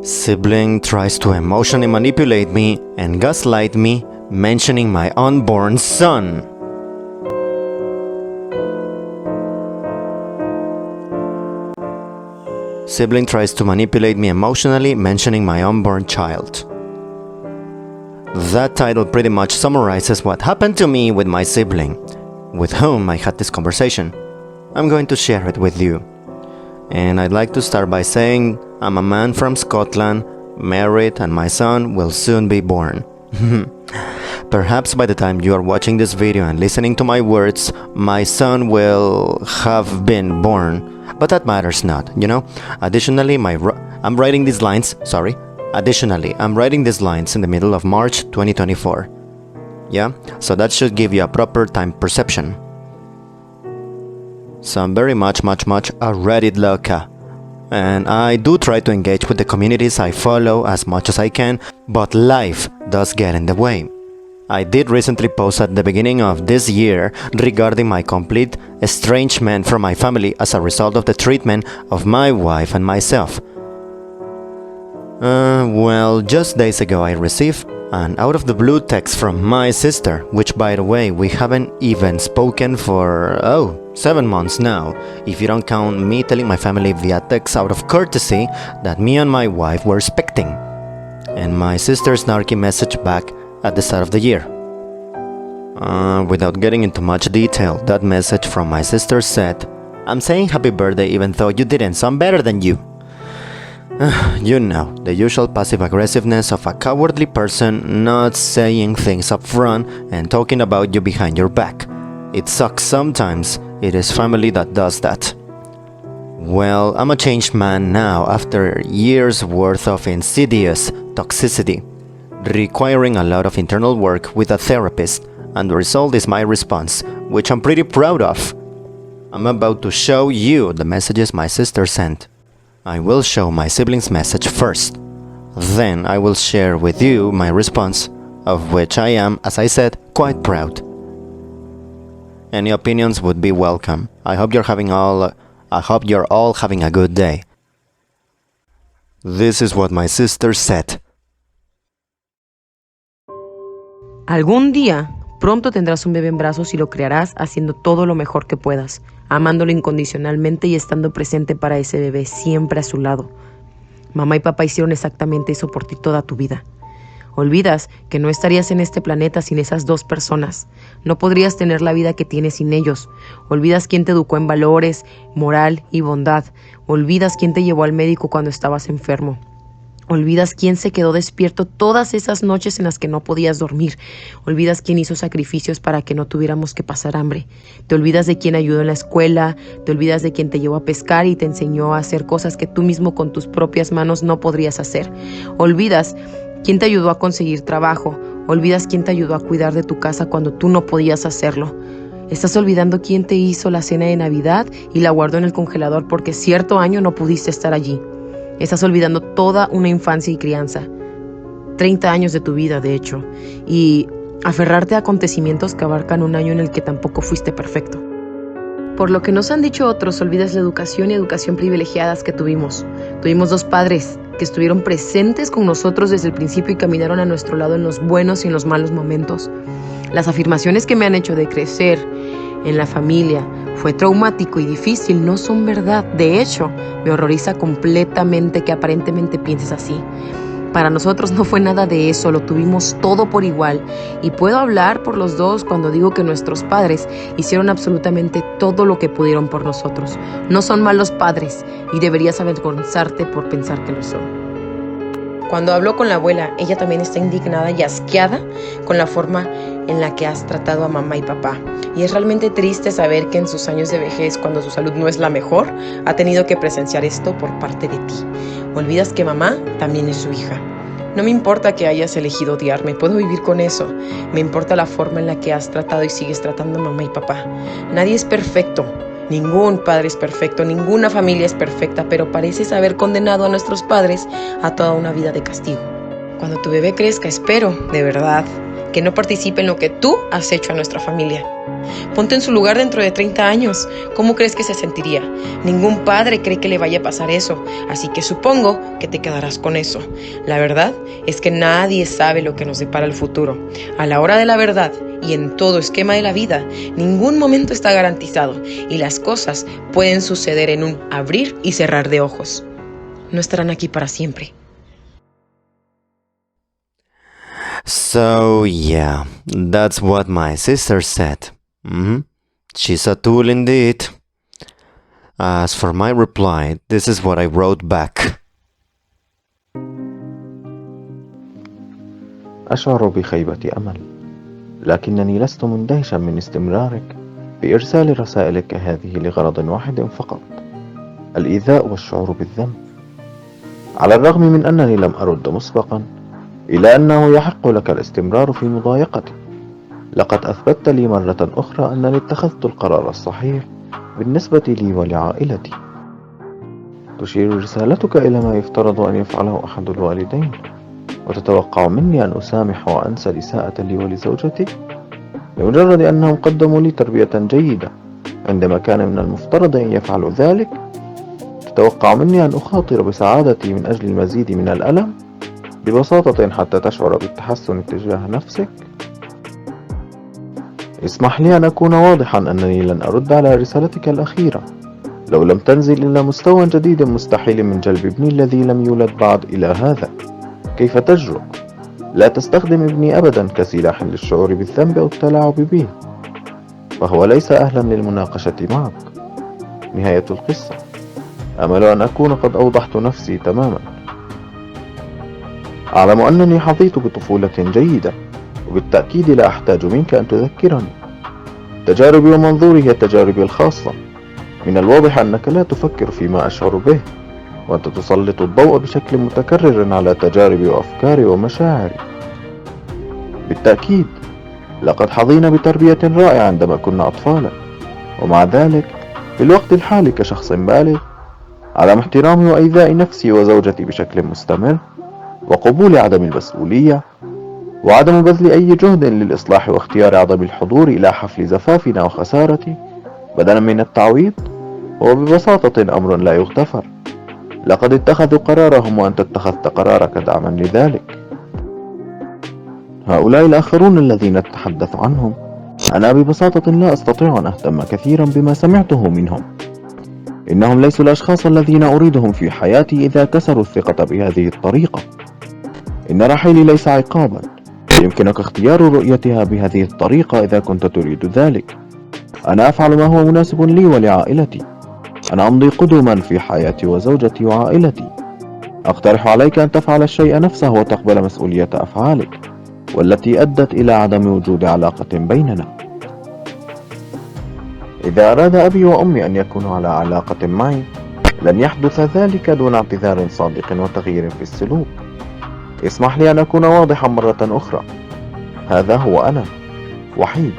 Sibling tries to emotionally manipulate me and gaslight me, mentioning my unborn son. Sibling tries to manipulate me emotionally, mentioning my unborn child. That title pretty much summarizes what happened to me with my sibling, with whom I had this conversation. I'm going to share it with you. And I'd like to start by saying I'm a man from Scotland, married, and my son will soon be born. Perhaps by the time you are watching this video and listening to my words, my son will have been born. But that matters not, you know? Additionally, I'm writing these lines in the middle of March 2024. Yeah? So that should give you a proper time perception. So I'm very much a Reddit loca. And I do try to engage with the communities I follow as much as I can, but life does get in the way. I did recently post at the beginning of this year regarding my complete estrangement from my family as a result of the treatment of my wife and myself. Well, just days ago I received an out-of-the-blue text from my sister, which by the way, we haven't even spoken for, 7 months now, if you don't count me telling my family via text out of courtesy that me and my wife were expecting. And my sister's snarky message back at the start of the year. Without getting into much detail, that message from my sister said, "I'm saying happy birthday even though you didn't, so I'm better than you." You know, the usual passive-aggressiveness of a cowardly person not saying things up front and talking about you behind your back. It sucks sometimes. It is family that does that. Well, I'm a changed man now after years worth of insidious toxicity, requiring a lot of internal work with a therapist, and the result is my response, which I'm pretty proud of. I'm about to show you the messages my sister sent. I will show my sibling's message first. Then I will share with you my response, of which I am, as I said, quite proud. Any opinions would be welcome. I hope you're all having a good day. This is what my sister said. Algún día, pronto tendrás un bebé en brazos y lo criarás haciendo todo lo mejor que puedas, amándolo incondicionalmente y estando presente para ese bebé siempre a su lado. Mamá y papá hicieron exactamente eso por ti toda tu vida. Olvidas que no estarías en este planeta sin esas dos personas. No podrías tener la vida que tienes sin ellos. Olvidas quién te educó en valores, moral y bondad. Olvidas quién te llevó al médico cuando estabas enfermo. Olvidas quién se quedó despierto todas esas noches en las que no podías dormir. Olvidas quién hizo sacrificios para que no tuviéramos que pasar hambre. Te olvidas de quién ayudó en la escuela. Te olvidas de quién te llevó a pescar y te enseñó a hacer cosas que tú mismo con tus propias manos no podrías hacer. Olvidas quién te ayudó a conseguir trabajo. Olvidas quién te ayudó a cuidar de tu casa cuando tú no podías hacerlo. Estás olvidando quién te hizo la cena de Navidad y la guardó en el congelador porque cierto año no pudiste estar allí. Estás olvidando toda una infancia y crianza, 30 años de tu vida, de hecho, y aferrarte a acontecimientos que abarcan un año en el que tampoco fuiste perfecto. Por lo que nos han dicho otros, olvidas la educación y educación privilegiadas que tuvimos. Tuvimos dos padres que estuvieron presentes con nosotros desde el principio y caminaron a nuestro lado en los buenos y en los malos momentos. Las afirmaciones que me han hecho de crecer en la familia fue traumático y difícil no son verdad. De hecho, me horroriza completamente que aparentemente pienses así. Para nosotros no fue nada de eso, lo tuvimos todo por igual. Y puedo hablar por los dos cuando digo que nuestros padres hicieron absolutamente todo lo que pudieron por nosotros. No son malos padres y deberías avergonzarte por pensar que lo son. Cuando hablo con la abuela, ella también está indignada y asqueada con la forma en la que has tratado a mamá y papá. Y es realmente triste saber que en sus años de vejez, cuando su salud no es la mejor, ha tenido que presenciar esto por parte de ti. Olvidas que mamá también es su hija. No me importa que hayas elegido odiarme, puedo vivir con eso. Me importa la forma en la que has tratado y sigues tratando a mamá y papá. Nadie es perfecto. Ningún padre es perfecto, ninguna familia es perfecta, pero pareces haber condenado a nuestros padres a toda una vida de castigo. Cuando tu bebé crezca, espero, de verdad, que no participe en lo que tú has hecho a nuestra familia. Ponte en su lugar dentro de 30 años. ¿Cómo crees que se sentiría? Ningún padre cree que le vaya a pasar eso, así que supongo que te quedarás con eso. La verdad es que nadie sabe lo que nos depara el futuro. A la hora de la verdad y en todo esquema de la vida, ningún momento está garantizado y las cosas pueden suceder en un abrir y cerrar de ojos. No estarán aquí para siempre. So yeah, that's what my sister said. She's a tool indeed. As for my reply, this is what I wrote back. أشعر بخيبة أمل، لكنني لست مندهشا من استمرارك في إرسال رسائلك هذه لغرض واحد فقط: الإيذاء والشعور بالذنب. على الرغم من أنني لم أرد مسبقا، إلا أنه يحق لك الاستمرار في مضايقتي. لقد أثبتت لي مرة أخرى أنني اتخذت القرار الصحيح بالنسبة لي ولعائلتي. تشير رسالتك إلى ما يفترض أن يفعله أحد الوالدين، وتتوقع مني أن أسامح وأنسى الإساءة لي ولزوجتي لمجرد أنهم قدموا لي تربية جيدة عندما كان من المفترض أن يفعلوا ذلك. تتوقع مني أن أخاطر بسعادتي من أجل المزيد من الألم ببساطة حتى تشعر بالتحسن تجاه نفسك. اسمح لي أن أكون واضحا أنني لن أرد على رسالتك الأخيرة لو لم تنزل إلى مستوى جديد مستحيل من جلب ابني الذي لم يولد بعد إلى هذا. كيف تجرؤ؟ لا تستخدم ابني أبدا كسلاح للشعور بالذنب أو التلاعب به، فهو ليس أهلا للمناقشة معك. نهاية القصة. أمل أن أكون قد أوضحت نفسي تماما. أعلم أنني حظيت بطفولة جيدة، وبالتأكيد لا أحتاج منك أن تذكرني. تجاربي ومنظوري هي تجاربي الخاصة. من الواضح أنك لا تفكر فيما أشعر به، وأنت تسلط الضوء بشكل متكرر على تجاربي وأفكاري ومشاعري. بالتأكيد لقد حظينا بتربية رائعة عندما كنا أطفالا، ومع ذلك في الوقت الحالي كشخص بالغ على احترامي وإيذاء نفسي وزوجتي بشكل مستمر، وقبول عدم المسؤولية، وعدم بذل أي جهد للإصلاح، واختيار عدم الحضور إلى حفل زفافنا وخسارتي بدلا من التعويض، هو ببساطة أمر لا يغتفر. لقد اتخذوا قرارهم وأنت اتخذت قرارك دعما لذلك. هؤلاء الآخرون الذين أتحدث عنهم أنا ببساطة لا أستطيع أن أهتم كثيرا بما سمعته منهم. إنهم ليسوا الأشخاص الذين أريدهم في حياتي إذا كسروا الثقة بهذه الطريقة. إن رحيلي ليس عقابا، يمكنك اختيار رؤيتها بهذه الطريقة إذا كنت تريد ذلك. أنا أفعل ما هو مناسب لي ولعائلتي. أنا أمضي قدما في حياتي وزوجتي وعائلتي. أقترح عليك أن تفعل الشيء نفسه وتقبل مسؤولية أفعالك، والتي أدت إلى عدم وجود علاقة بيننا. إذا أراد أبي وأمي أن يكونوا على علاقة معي، لن يحدث ذلك دون اعتذار صادق وتغيير في السلوك. اسمح لي أن أكون واضحا مرة أخرى. هذا هو أنا، وحيد.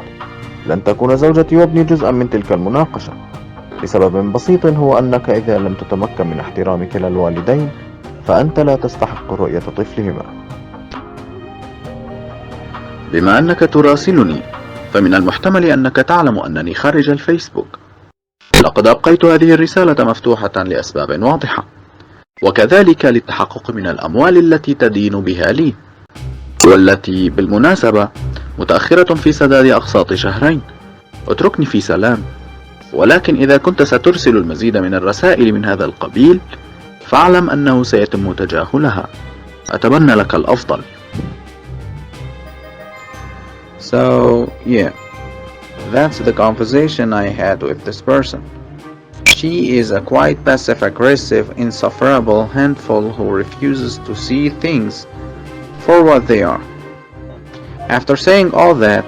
لن تكون زوجتي وابني جزءا من تلك المناقشة، لسبب بسيط، هو أنك إذا لم تتمكن من احترام كلا الوالدين فأنت لا تستحق رؤية طفلهما. بما أنك تراسلني، فمن المحتمل أنك تعلم أنني خارج الفيسبوك. لقد أبقيت هذه الرسالة مفتوحة لأسباب واضحة، وكذلك للتحقق من الأموال التي تدين بها لي، والتي بالمناسبة متأخرة في سداد أقساط شهرين. اتركني في سلام. ولكن إذا كنت سترسل المزيد من الرسائل من هذا القبيل، فاعلم أنه سيتم تجاهلها. أتمنى لك الأفضل. So, yeah, that's the conversation I had with this person. She is a quite passive-aggressive, insufferable handful who refuses to see things for what they are. After saying all that,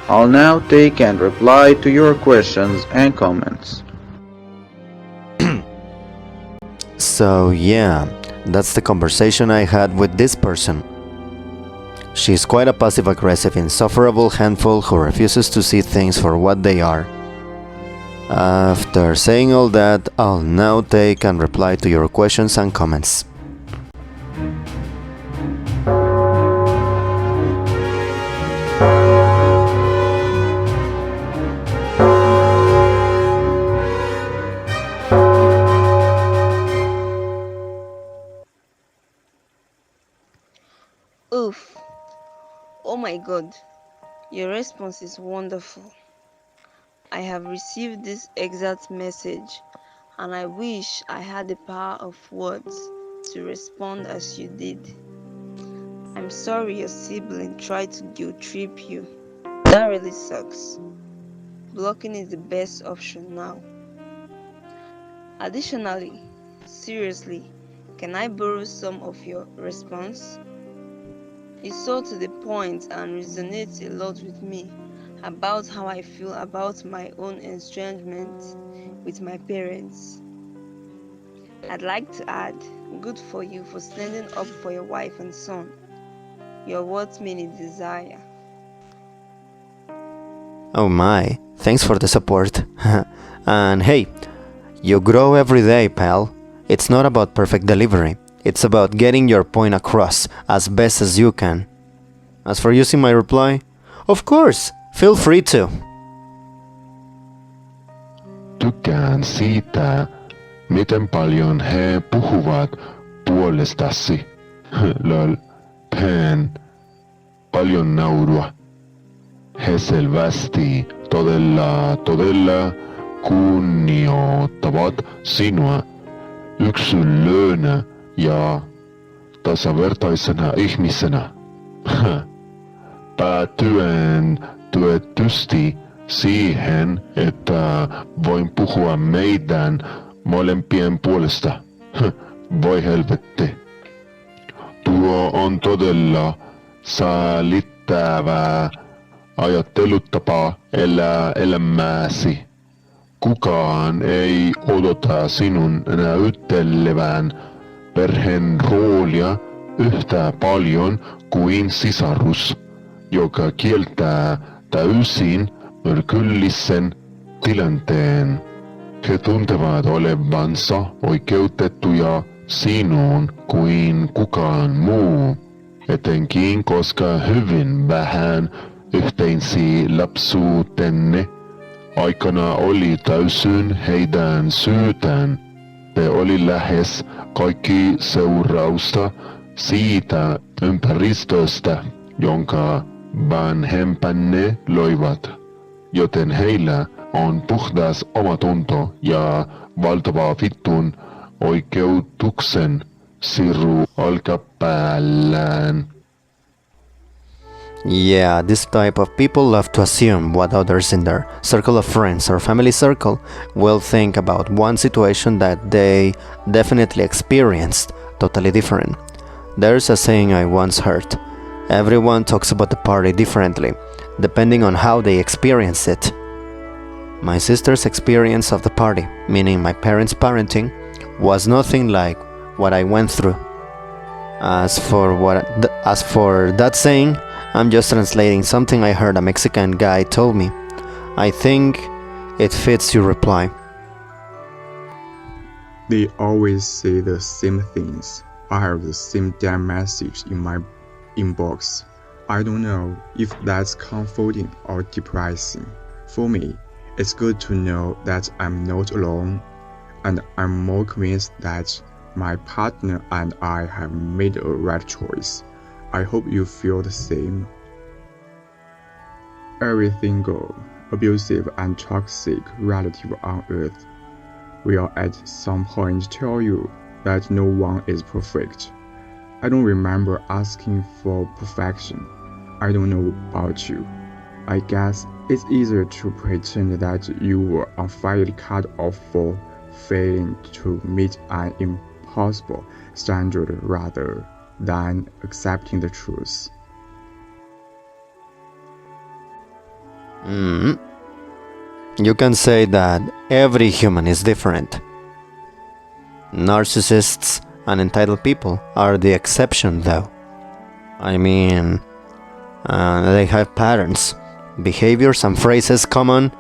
I'll now take and reply to your questions and comments. So yeah, that's the conversation I had with this person. She's quite a passive-aggressive, insufferable handful who refuses to see things for what they are. After saying all that, I'll now take and reply to your questions and comments. Oof. Oh my god. Your response is wonderful. I have received this exact message, and I wish I had the power of words to respond as you did. I'm sorry your sibling tried to guilt trip you. That really sucks. Blocking is the best option now. Additionally, seriously, can I borrow some of your response? It's so to the point and resonates a lot with me about how I feel about my own estrangement with my parents. I'd like to add, good for you for standing up for your wife and son. You're what many desire. Oh my, thanks for the support. And hey, you grow every day, pal. It's not about perfect delivery. It's about getting your point across as best as you can. As for using my reply, of course, feel free to. Tykkään siitä, miten paljon he puhuvat puolestasi. Lol, pen, paljon naurua. He selvästi todella kunnioittavat sinua yksilönä ja tasavertaisena ihmisenä. Päätyen tietysti siihen, että voin puhua meidän molempien puolesta. Voi helvetti. Tuo on todella säälittävää ajattelutapa elää elämääsi. Kukaan ei odota sinun näyttelevän perheen roolia yhtä paljon kuin sisarus, joka kieltää täysin myrkyllisen tilanteen. He tuntevat olevansa oikeutettuja sinuun kuin kukaan muu, etenkin koska hyvin vähän yhteensi lapsuutenne aikana oli täysin heidän syytään. Se oli lähes kaikki seurausta siitä ympäristöstä, jonka vanhempanne loivat, joten heillä on puhdas omatunto ja valtava vittun oikeutuksen siru olkapäällään. Yeah, this type of people love to assume what others in their circle of friends or family circle will think about one situation that they definitely experienced totally different. There's a saying I once heard: everyone talks about the party differently, depending on how they experience it. My sister's experience of the party, meaning my parents' parenting, was nothing like what I went through. As for that saying, I'm just translating something I heard a Mexican guy told me. I think it fits your reply. They always say the same things. I have the same damn message in my inbox. I don't know if that's comforting or depressing. For me, it's good to know that I'm not alone, and I'm more convinced that my partner and I have made a right choice. I hope you feel the same. Every single abusive and toxic relative on earth will at some point tell you that no one is perfect. I don't remember asking for perfection. I don't know about you. I guess it's easier to pretend that you were unfairly cut off for failing to meet an impossible standard rather than accepting the truth. You can say that every human is different. Narcissists and entitled people are the exception, though. I mean, they have patterns, behaviors, and phrases common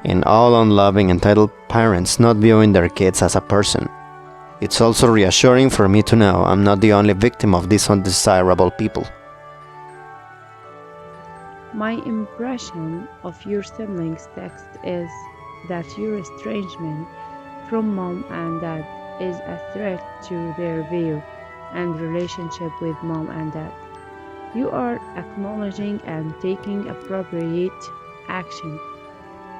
in all unloving entitled parents not viewing their kids as a person. It's also reassuring for me to know I'm not the only victim of these undesirable people. My impression of your siblings' text is that your estrangement from mom and dad is a threat to their view and relationship with mom and dad. You are acknowledging and taking appropriate action.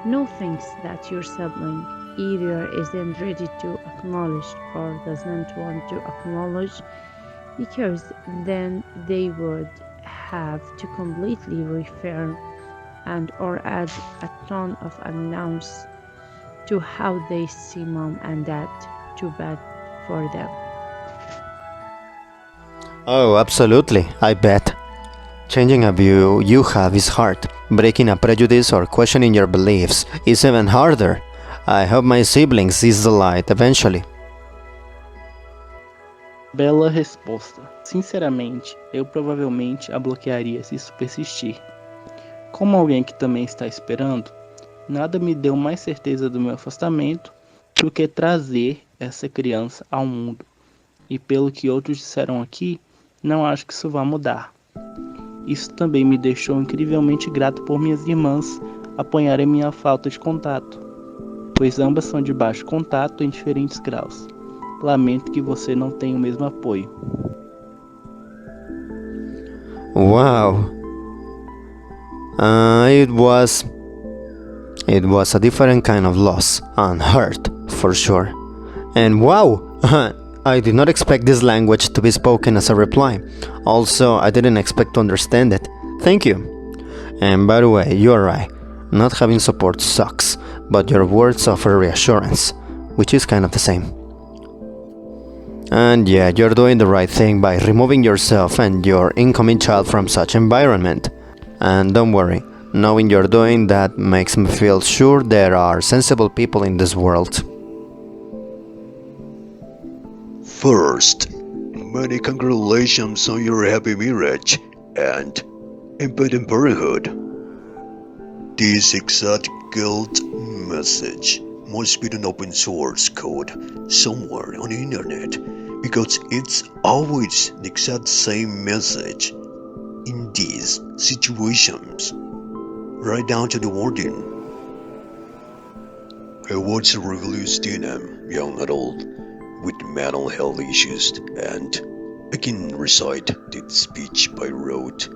No thinks that your sibling either isn't ready to acknowledge or doesn't want to acknowledge, because then they would have to completely reframe and or add a ton of announce to how they see mom and dad. Too bad for them. Oh, absolutely, I bet. Changing a view you have is hard. Breaking a prejudice or questioning your beliefs is even harder. I hope my siblings sees the light eventually. Bela resposta. Sinceramente, eu provavelmente a bloquearia se isso persistir. Como alguém que também está esperando, nada me deu mais certeza do meu afastamento do que trazer essa criança ao mundo. E pelo que outros disseram aqui, não acho que isso vá mudar. Isso também me deixou incrivelmente grato por minhas irmãs apoiarem minha falta de contato, pois ambas são de baixo contato em diferentes graus. Lamento que você não tenha o mesmo apoio. Wow. It was a different kind of loss and hurt, for sure. And wow, I did not expect this language to be spoken as a reply. Also, I didn't expect to understand it. Thank you. And by the way, you're right. Not having support sucks, but your words offer reassurance, which is kind of the same. And yeah, you're doing the right thing by removing yourself and your incoming child from such environment. And don't worry, knowing you're doing that makes me feel sure there are sensible people in this world. First, many congratulations on your happy marriage and impending parenthood. This exact guilt message must be an open source code somewhere on the internet, because it's always the exact same message in these situations, right down to the wording. I was a rebellious young adult with mental health issues, and I can recite this speech by rote.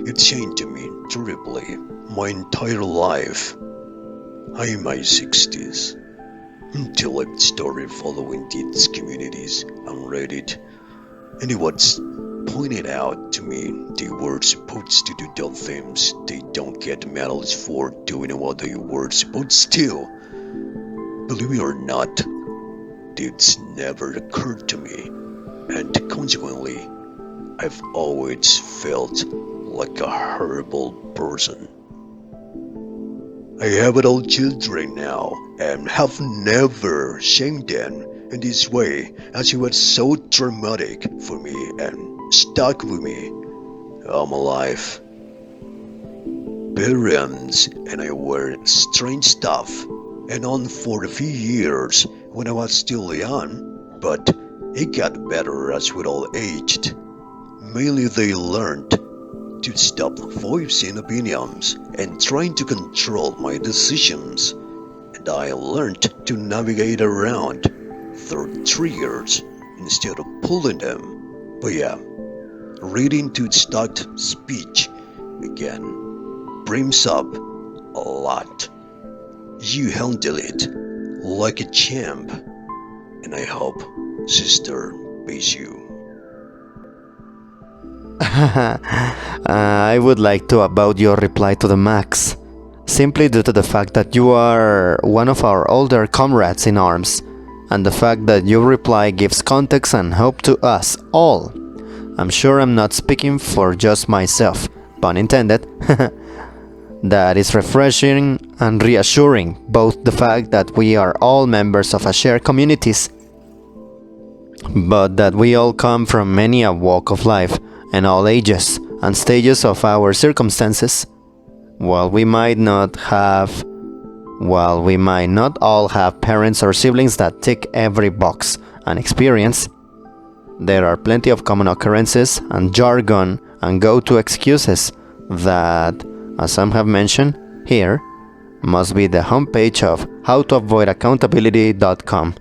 It changed me terribly my entire life. I'm in my 60s, until I started following these communities on Reddit, and it was pointed out to me they were supposed to do dumb things they don't get medals for doing what they were supposed to. Believe it or not, this never occurred to me, and consequently, I've always felt like a horrible person. I have adult children now, and have never shamed them in this way, as it was so traumatic for me and stuck with me all my life. Parents and I were strange stuff, and on for a few years when I was still young, but it got better as we all aged. Mainly they learned to stop voicing opinions and trying to control my decisions, and I learned to navigate around through triggers instead of pulling them. But yeah, reading to stock speech again brings up a lot. You handle it like a champ, and I hope sister pays you. I would like to about your reply to the Max, simply due to the fact that you are one of our older comrades in arms, and the fact that your reply gives context and hope to us all. I'm sure I'm not speaking for just myself, pun intended. That is refreshing and reassuring, both the fact that we are all members of a shared communities, but that we all come from many a walk of life and all ages and stages of our circumstances. While we might not all have parents or siblings that tick every box and experience, there are plenty of common occurrences and jargon and go-to excuses that, as some have mentioned here, must be the homepage of howtoavoidaccountability.com.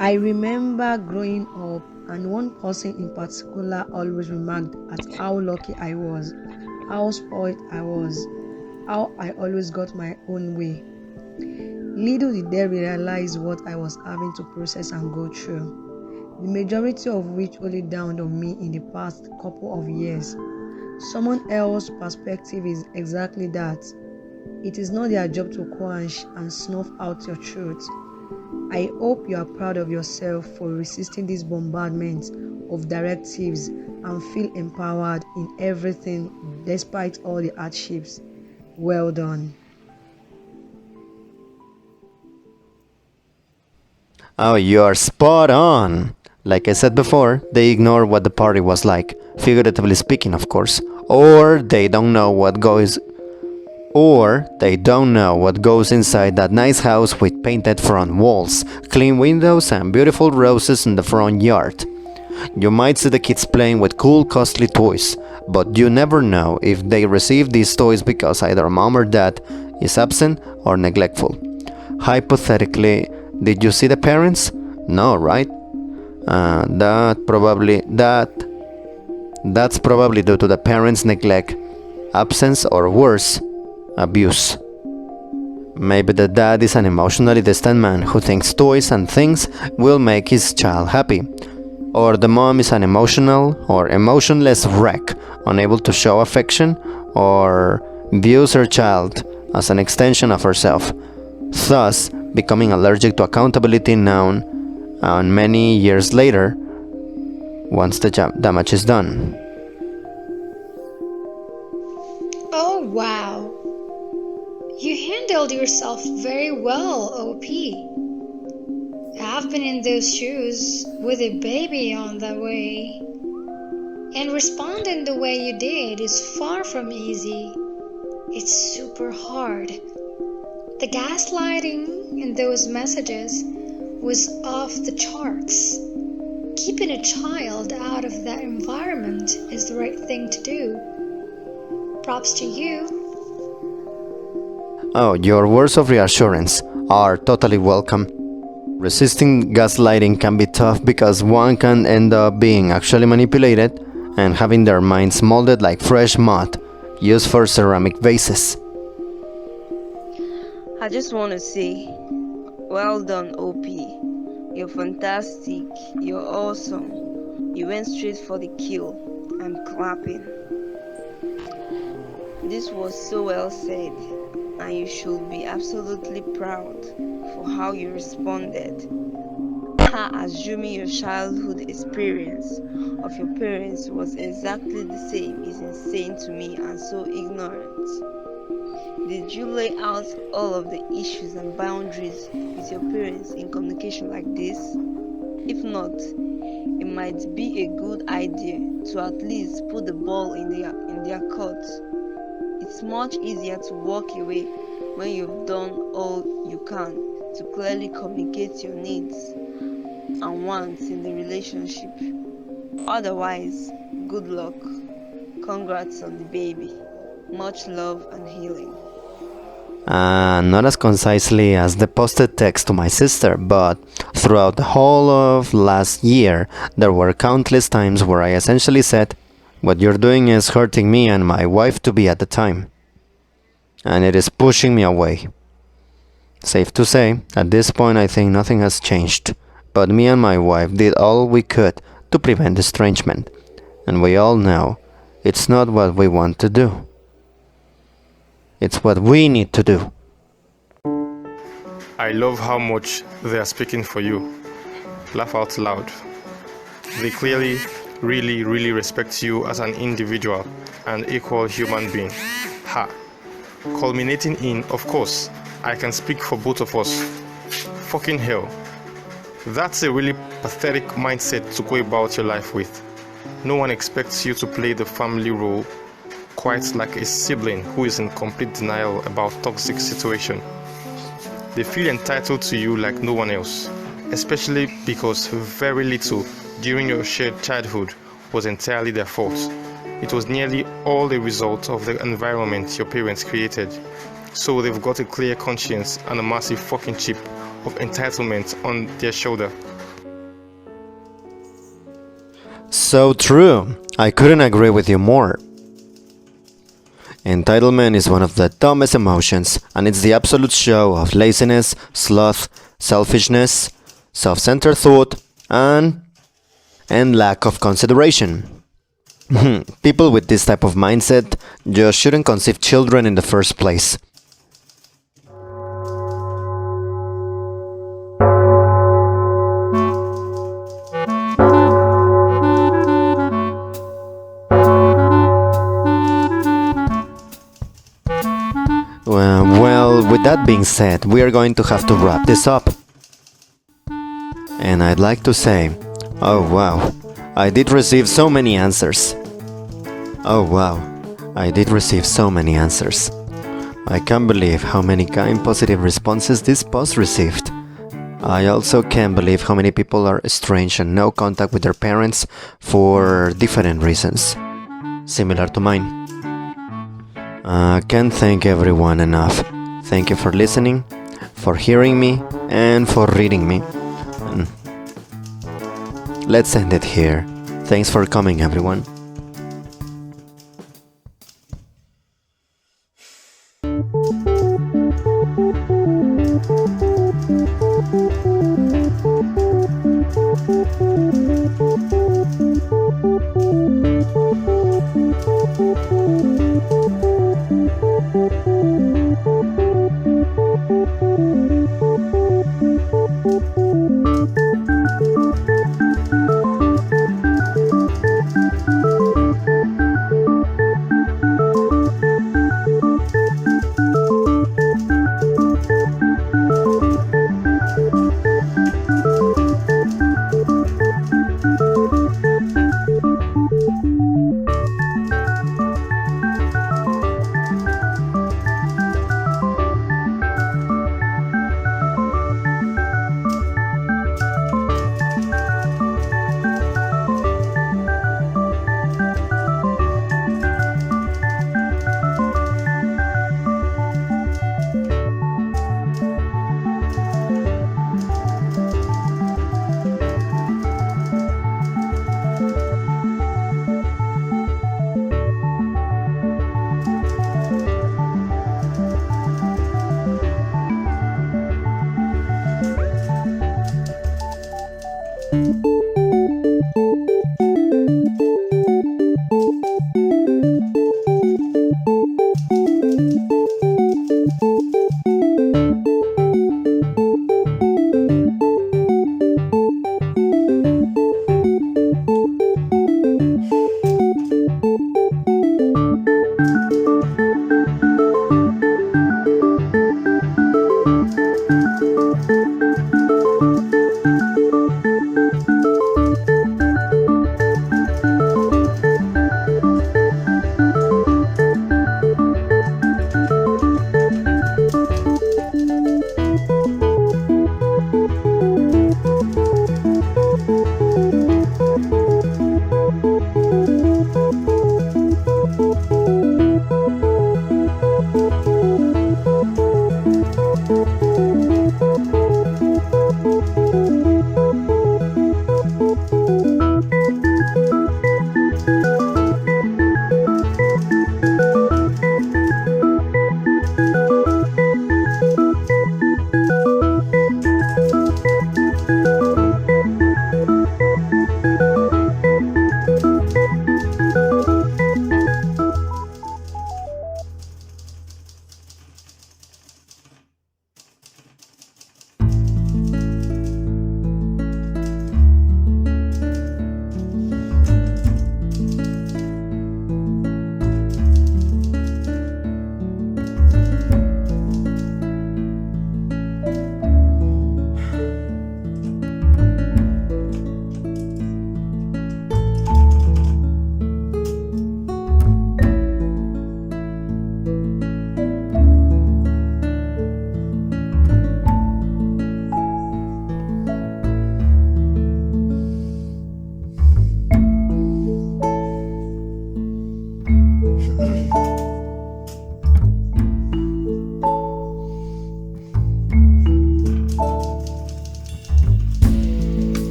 I remember growing up and one person in particular always remarked at how lucky I was, how spoiled I was, how I always got my own way. Little did they realize what I was having to process and go through, the majority of which only dawned on me in the past couple of years. Someone else's perspective is exactly that. It is not their job to quench and snuff out your truth. I hope you are proud of yourself for resisting this bombardment of directives and feel empowered in everything despite all the hardships. Well done. Oh, you're spot on! Like I said before, they ignore what the party was like, figuratively speaking, of course, or they don't know what goes inside that nice house with painted front walls, clean windows, and beautiful roses in the front yard. You might see the kids playing with cool, costly toys, but you never know if they receive these toys because either mom or dad is absent or neglectful. Hypothetically, did you see the parents? No, right? That's probably due to the parents' neglect, absence, or worse, abuse. Maybe the dad is an emotionally distant man who thinks toys and things will make his child happy. Or the mom is an emotional or emotionless wreck, unable to show affection or views her child as an extension of herself, thus becoming allergic to accountability now and many years later once the damage is done. Oh wow! You handled yourself very well, OP. I've been in those shoes with a baby on the way. And responding the way you did is far from easy. It's super hard. The gaslighting in those messages was off the charts. Keeping a child out of that environment is the right thing to do. Props to you. Oh, your words of reassurance are totally welcome. Resisting gaslighting can be tough because one can end up being actually manipulated and having their minds molded like fresh mud used for ceramic vases. I just want to say, well done, OP. You're fantastic. You're awesome. You went straight for the kill. I'm clapping. This was so well said, and you should be absolutely proud for how you responded. Assuming your childhood experience of your parents was exactly the same is insane to me and so ignorant. Did you lay out all of the issues and boundaries with your parents in communication like this? If not, it might be a good idea to at least put the ball in their court. It's much easier to walk away when you've done all you can to clearly communicate your needs and wants in the relationship. Otherwise, good luck. Congrats on the baby. Much love and healing. Not as concisely as the posted text to my sister, but throughout the whole of last year, there were countless times where I essentially said, "What you're doing is hurting me and my wife-to-be at the time, and it is pushing me away." Safe to say, at this point I think nothing has changed, but me and my wife did all we could to prevent estrangement, and we all know it's not what we want to do. It's what we need to do. I love how much they are speaking for you. Laugh out loud. They clearly, really respect you as an individual and equal human being. Ha! Culminating in, of course, I can speak for both of us. Fucking hell. That's a really pathetic mindset to go about your life with. No one expects you to play the family role quite like a sibling who is in complete denial about toxic situation. They feel entitled to you like no one else, especially because very little during your shared childhood was entirely their fault. It was nearly all the result of the environment your parents created. So they've got a clear conscience and a massive fucking chip of entitlement on their shoulder. So true. I couldn't agree with you more. Entitlement is one of the dumbest emotions, and it's the absolute show of laziness, sloth, selfishness, self-centered thought, and lack of consideration. People with this type of mindset just shouldn't conceive children in the first place. Well, with that being said, we are going to have to wrap this up. And I'd like to say, oh wow, I did receive so many answers. Oh wow, I did receive so many answers. I can't believe how many kind positive responses this post received. I also can't believe how many people are estranged and no contact with their parents for different reasons, similar to mine. Can't thank everyone enough. Thank you for listening, for hearing me, and for reading me. Let's end it here. Thanks for coming, everyone.